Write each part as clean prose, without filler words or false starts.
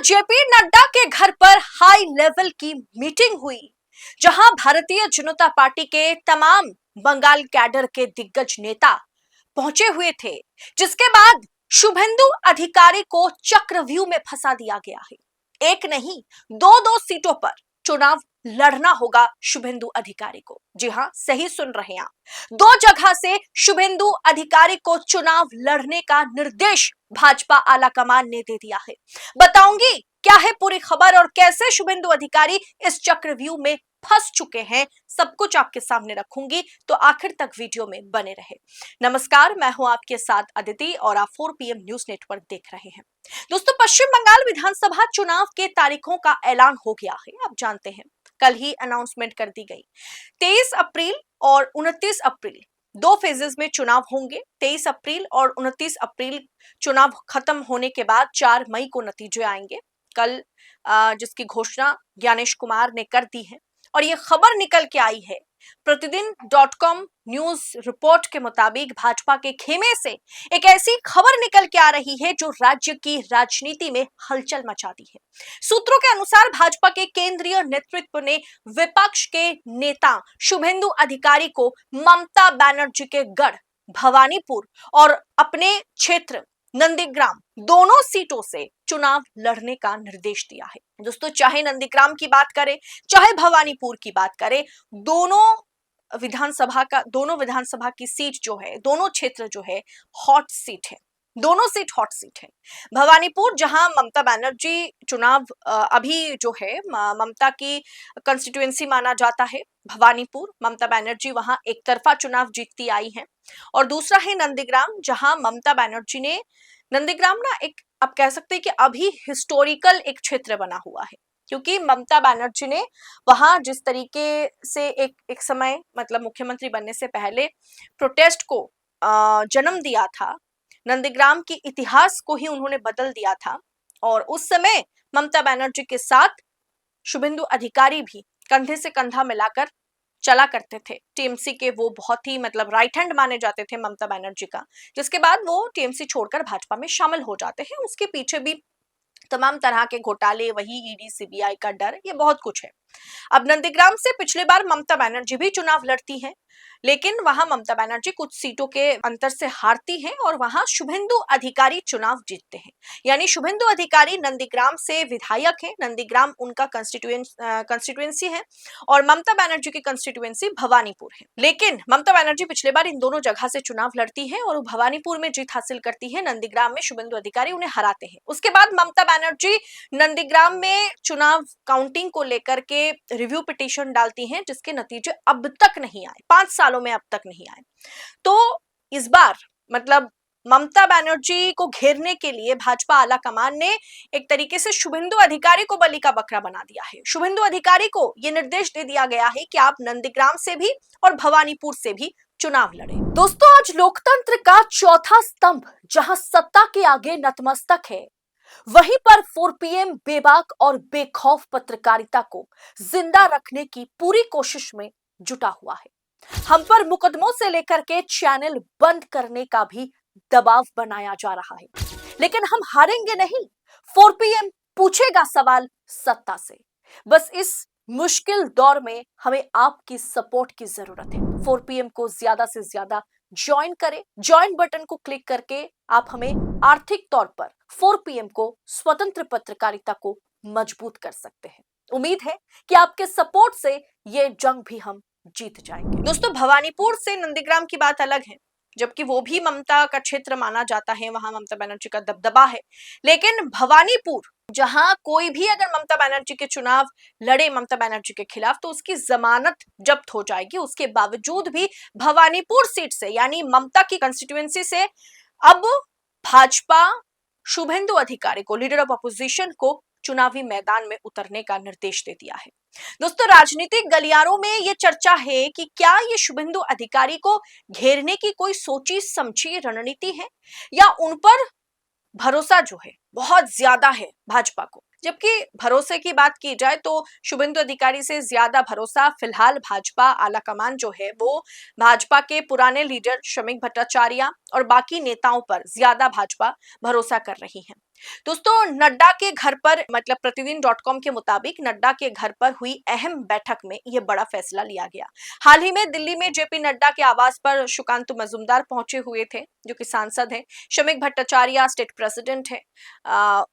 JP Nadda के घर पर हाई लेवल की मीटिंग हुई, जहां भारतीय जनता पार्टी के तमाम बंगाल कैडर के दिग्गज नेता पहुंचे हुए थे, जिसके बाद शुभेंदु अधिकारी को चक्रव्यूह में फंसा दिया गया है। एक नहीं, दो दो सीटों पर चुनाव लड़ना होगा शुभेंदु अधिकारी को। जी हां, सही सुन रहे हैं आप। दो जगह से शुभेंदु अधिकारी को चुनाव लड़ने का निर्देश भाजपा आलाकमान ने दे दिया है। बताऊंगी क्या है पूरी खबर और कैसे शुभेंदु अधिकारी इस चक्रव्यूह में फंस चुके हैं, सब कुछ आपके सामने रखूंगी, तो आखिर तक वीडियो में बने रहे। नमस्कार, मैं हूं आपके साथ अदिति और आप 4 PM न्यूज नेटवर्क देख रहे हैं। दोस्तों, पश्चिम बंगाल विधानसभा चुनाव के तारीखों का ऐलान हो गया है। आप जानते हैं, कल ही अनाउंसमेंट कर दी गई। 23 अप्रैल और 29 अप्रैल दो फेजेस में चुनाव होंगे। 23 अप्रैल और 29 अप्रैल चुनाव खत्म होने के बाद 4 मई को नतीजे आएंगे। कल जिसकी घोषणा ज्ञानेश कुमार ने कर दी है और ये खबर निकल के आई है प्रतिदिन.com न्यूज रिपोर्ट के मुताबिक भाजपा के खेमे से एक ऐसी खबर निकल के आ रही है जो राज्य की राजनीति में हलचल मचा दी है। सूत्रों के अनुसार भाजपा के केंद्रीय नेतृत्व ने विपक्ष के नेता शुभेंदु अधिकारी को ममता बनर्जी के गढ़ भवानीपुर और अपने क्षेत्र नंदीग्राम दोनों सीटों से चुनाव लड़ने का निर्देश दिया है। दोस्तों, चाहे नंदीग्राम की बात करें, चाहे भवानीपुर की बात करें, दोनों विधानसभा की सीट जो है, दोनों क्षेत्र जो है हॉट सीट है। दोनों सीट हॉट सीट है। भवानीपुर, जहां ममता बनर्जी चुनाव अभी जो है ममता की कंस्टिट्यूएंसी माना जाता है। भवानीपुर, ममता बनर्जी वहां एक तरफा चुनाव जीतती आई हैं। और दूसरा है नंदीग्राम, जहां ममता बनर्जी ने नंदीग्राम ना एक, आप कह सकते हैं कि अभी हिस्टोरिकल एक क्षेत्र बना हुआ है, क्योंकि ममता बनर्जी ने वहां जिस तरीके से एक समय मतलब मुख्यमंत्री बनने से पहले प्रोटेस्ट को जन्म दिया था, नंदीग्राम के इतिहास को ही उन्होंने बदल दिया था। और उस समय ममता बनर्जी के साथ शुभेंदु अधिकारी भी कंधे से कंधा मिलाकर चला करते थे। टीएमसी के वो बहुत ही मतलब राइट हैंड माने जाते थे ममता बनर्जी का, जिसके बाद वो टीएमसी छोड़कर भाजपा में शामिल हो जाते हैं। उसके पीछे भी तमाम तरह के घोटाले, वही ईडी सीबीआई का डर, ये बहुत कुछ है। अब नंदीग्राम से पिछले बार ममता बनर्जी भी चुनाव लड़ती हैं, लेकिन वहां ममता बनर्जी कुछ सीटों के अंतर से हारती हैं और वहां शुभेंदु अधिकारी चुनाव जीतते हैं। यानी शुभेंदु अधिकारी नंदीग्राम से विधायक है, नंदीग्राम उनका कंस्टिट्यूएंसी है और ममता बनर्जी की कंस्टिट्यूएंसी भवानीपुर है। लेकिन ममता बनर्जी पिछले बार इन दोनों जगह से चुनाव लड़ती है और भवानीपुर में जीत हासिल करती है, नंदीग्राम में शुभेंदु अधिकारी उन्हें हराते हैं। उसके बाद ममता बनर्जी नंदीग्राम में चुनाव काउंटिंग को लेकर के रिव्यू पिटीशन डालती हैं, जिसके नतीजे अब तक नहीं आए, 5 सालों में अब तक नहीं आए। तो इस बार मतलब ममता बनर्जी को घेरने के लिए भाजपा आला कमान ने एक तरीके से शुभेंदु अधिकारी को बलि का बकरा बना दिया है। शुभेंदु अधिकारी को यह निर्देश दे दिया गया है कि आप नंदीग्राम से भी और भवानीपुर से भी चुनाव लड़ें। दोस्तों, आज लोकतंत्र का चौथा स्तंभ जहां सत्ता के आगे नतमस्तक है, वहीं पर 4 PM बेबाक और बेखौफ पत्रकारिता को जिंदा रखने की पूरी कोशिश में जुटा हुआ है। हम पर मुकदमों से लेकर के चैनल बंद करने का भी दबाव बनाया जा रहा है, लेकिन हम हारेंगे नहीं। 4 PM पूछेगा सवाल सत्ता से। बस इस मुश्किल दौर में हमें आपकी सपोर्ट की जरूरत है। 4 PM को ज्यादा से ज्यादा ज्वाइन करें। ज्वाइन बटन को क्लिक करके आप हमें आर्थिक तौर पर 4 PM को स्वतंत्र पत्रकारिता को मजबूत कर सकते हैं। उम्मीद है कि आपके सपोर्ट से ये जंग भी हम जीत जाएंगे। दोस्तों, भवानीपुर से नंदीग्राम की बात अलग है, जबकि वो भी ममता का क्षेत्र माना जाता है, वहां ममता बनर्जी का दबदबा है। लेकिन भवानीपुर, जहां कोई भी अगर ममता बनर्जी के चुनाव लड़े ममता बनर्जी के खिलाफ, तो उसकी जमानत जब्त हो जाएगी। उसके बावजूद भी भवानीपुर सीट से यानी ममता की कंस्टिट्यूएंसी से अब भाजपा शुभेंदु अधिकारी को, लीडर ऑफ अपोजिशन को, चुनावी मैदान में उतरने का निर्देश दे दिया है। दोस्तों, राजनीतिक गलियारों में यह चर्चा है कि क्या ये शुभेंदु अधिकारी को घेरने की कोई सोची समझी रणनीति है, या उन पर भरोसा जो है बहुत ज्यादा है भाजपा को। जबकि भरोसे की बात की जाए तो शुभेंदु अधिकारी से ज्यादा भरोसा फिलहाल भाजपा आलाकमान जो है वो भाजपा के पुराने लीडर श्रमिक भट्टाचार्य और बाकी नेताओं पर ज्यादा भाजपा भरोसा कर रही है। दोस्तों, नड्डा के घर पर मतलब प्रतिदिन.com के मुताबिक नड्डा के घर पर हुई अहम बैठक में यह बड़ा फैसला लिया गया। हाल ही में दिल्ली में जेपी नड्डा के आवास पर सुकांतु मजूमदार पहुंचे हुए थे, जो कि सांसद हैं। शमीक भट्टाचार्य स्टेट प्रेसिडेंट है,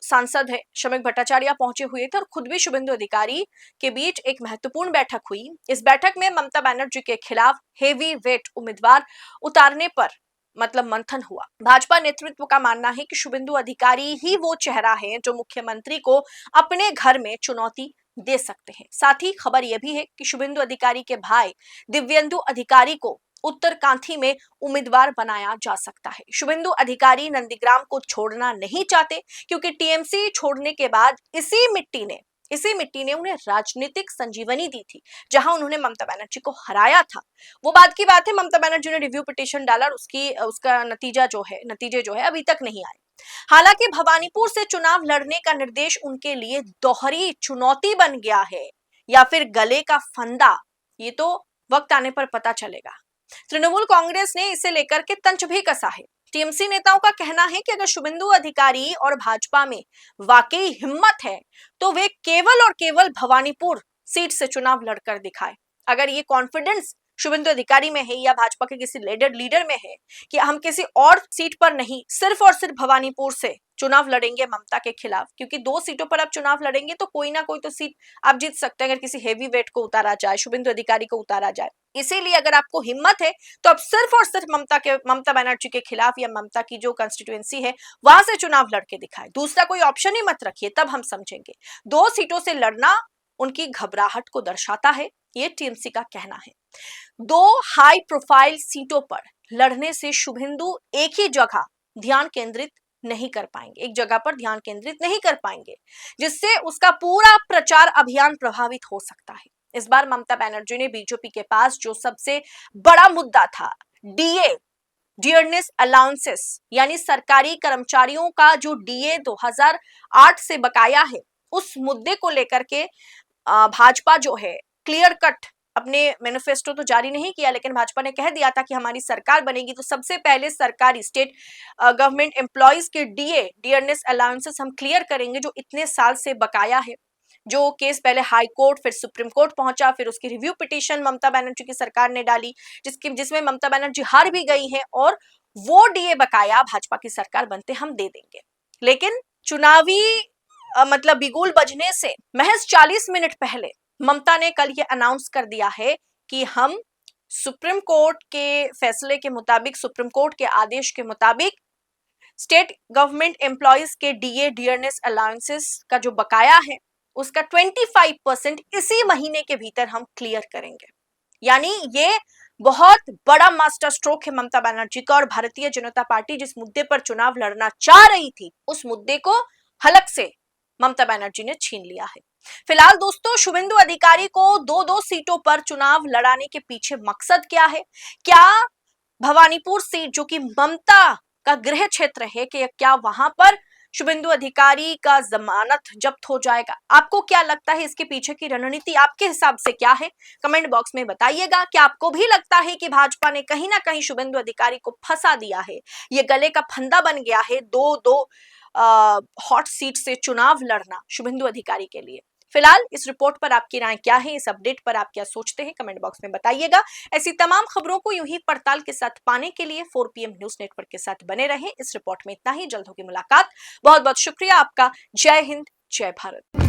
सांसद है। शमीक भट्टाचार्य पहुंचे हुए थे और खुद भी शुभेंदु अधिकारी के बीच एक महत्वपूर्ण बैठक हुई। इस बैठक में ममता बनर्जी के खिलाफ हेवी वेट उम्मीदवार उतारने पर मतलब मंथन हुआ। भाजपा नेतृत्व का मानना है कि शुभेंदु अधिकारी ही वो चेहरा है जो मुख्यमंत्री को अपने घर में चुनौती दे सकते हैं। साथ ही खबर यह भी है कि शुभेंदु अधिकारी के भाई दिव्येंदु अधिकारी को उत्तरकांठी में उम्मीदवार बनाया जा सकता है। शुभेंदु अधिकारी नंदीग्राम को छोड़ना नहीं चाहते, क्योंकि टीएमसी छोड़ने के बाद इसी मिट्टी ने उन्हें राजनीतिक संजीवनी दी थी, जहां उन्होंने ममता बनर्जी को हराया था। वो बात की बात है, ममता बनर्जी ने रिव्यू पिटीशन डाला और उसका नतीजे जो है अभी तक नहीं आए। हालांकि भवानीपुर से चुनाव लड़ने का निर्देश उनके लिए दोहरी चुनौती बन गया है या फिर गले का फंदा, ये तो वक्त आने पर पता चलेगा। तृणमूल कांग्रेस ने इसे लेकर के तंज भी कसा है। टीएमसी नेताओं का कहना है कि अगर शुभेंदु अधिकारी और भाजपा में वाकई हिम्मत है तो वे केवल और केवल भवानीपुर सीट से चुनाव लड़कर दिखाए। अगर ये कॉन्फिडेंस शुभेंदु अधिकारी में है या भाजपा के किसी लीडर में है कि हम किसी और सीट पर नहीं, सिर्फ और सिर्फ भवानीपुर से चुनाव लड़ेंगे ममता के खिलाफ, क्योंकि 2 सीटों पर आप चुनाव लड़ेंगे तो कोई ना कोई तो सीट आप जीत सकते हैं अगर किसी हेवी वेट को उतारा जाए, शुभेंदु अधिकारी को उतारा जाए। इसीलिए अगर आपको हिम्मत है तो आप सिर्फ और सिर्फ ममता बनर्जी के खिलाफ या ममता की जो कंस्टिट्यूएंसी है वहां से चुनाव लड़के दिखाए। दूसरा कोई ऑप्शन ही मत रखिए, तब हम समझेंगे। 2 सीटों से लड़ना उनकी घबराहट को दर्शाता है, ये टीएमसी का कहना है। 2 हाई प्रोफाइल सीटों पर लड़ने से शुभेंदु एक जगह पर ध्यान केंद्रित नहीं कर पाएंगे, जिससे उसका पूरा प्रचार अभियान प्रभावित हो सकता है। इस बार ममता बनर्जी ने बीजेपी के पास जो सबसे बड़ा मुद्दा था, डियरनेस अलाउंसेस यानी सरकारी कर्मचारियों का जो डीए 2008 से बकाया है, उस मुद्दे को लेकर के भाजपा जो है क्लियर कट अपने मैनिफेस्टो तो जारी नहीं किया, लेकिन भाजपा ने कह दिया था कि हमारी सरकार बनेगी तो सबसे पहले सरकारी स्टेट गवर्नमेंट एम्प्लॉइज के डियरनेस अलाउंसेस हम क्लियर करेंगे, जो इतने साल से बकाया है। जो केस पहले हाई कोर्ट फिर सुप्रीम कोर्ट पहुंचा, फिर उसकी रिव्यू पिटीशन ममता बनर्जी की सरकार ने डाली, जिसमें ममता बनर्जी हार भी गई है और वो डीए बकाया भाजपा की सरकार बनते हम दे देंगे। लेकिन चुनावी मतलब बिगुल बजने से महज 40 मिनट पहले ममता ने कल ये अनाउंस कर दिया है कि हम सुप्रीम कोर्ट के फैसले के मुताबिक, सुप्रीम कोर्ट के आदेश के मुताबिक स्टेट गवर्नमेंट एम्प्लॉइज के डियरनेस अलाउंसेस का जो बकाया है उसका 25% इसी महीने के भीतर हम क्लियर करेंगे। यानी ये बहुत बड़ा मास्टर स्ट्रोक है ममता बनर्जी का, और भारतीय जनता पार्टी जिस मुद्दे पर चुनाव लड़ना चाह रही थी उस मुद्दे को हलक से ममता बनर्जी ने छीन लिया है। फिलहाल दोस्तों, शुभेंदु अधिकारी को 2 सीटों पर चुनाव लड़ाने के पीछे मकसद क्या है? क्या भवानीपुर सीट जो कि ममता का गृह क्षेत्र है, कि क्या वहां पर शुभेंदु अधिकारी का जमानत जब्त हो जाएगा? आपको क्या लगता है इसके पीछे की रणनीति आपके हिसाब से क्या है? कमेंट बॉक्स में बताइएगा। क्या आपको भी लगता है कि भाजपा ने कहीं ना कहीं शुभेंदु अधिकारी को फंसा दिया है, ये गले का फंदा बन गया है दो हॉट सीट से चुनाव लड़ना शुभेंदु अधिकारी के लिए? फिलहाल इस रिपोर्ट पर आपकी राय क्या है, इस अपडेट पर आप क्या सोचते हैं, कमेंट बॉक्स में बताइएगा। ऐसी तमाम खबरों को यूं ही पड़ताल के साथ पाने के लिए 4 PM न्यूज नेटवर्क के साथ बने रहें। इस रिपोर्ट में इतना ही, जल्द होगी मुलाकात। बहुत बहुत शुक्रिया आपका। जय हिंद, जय भारत।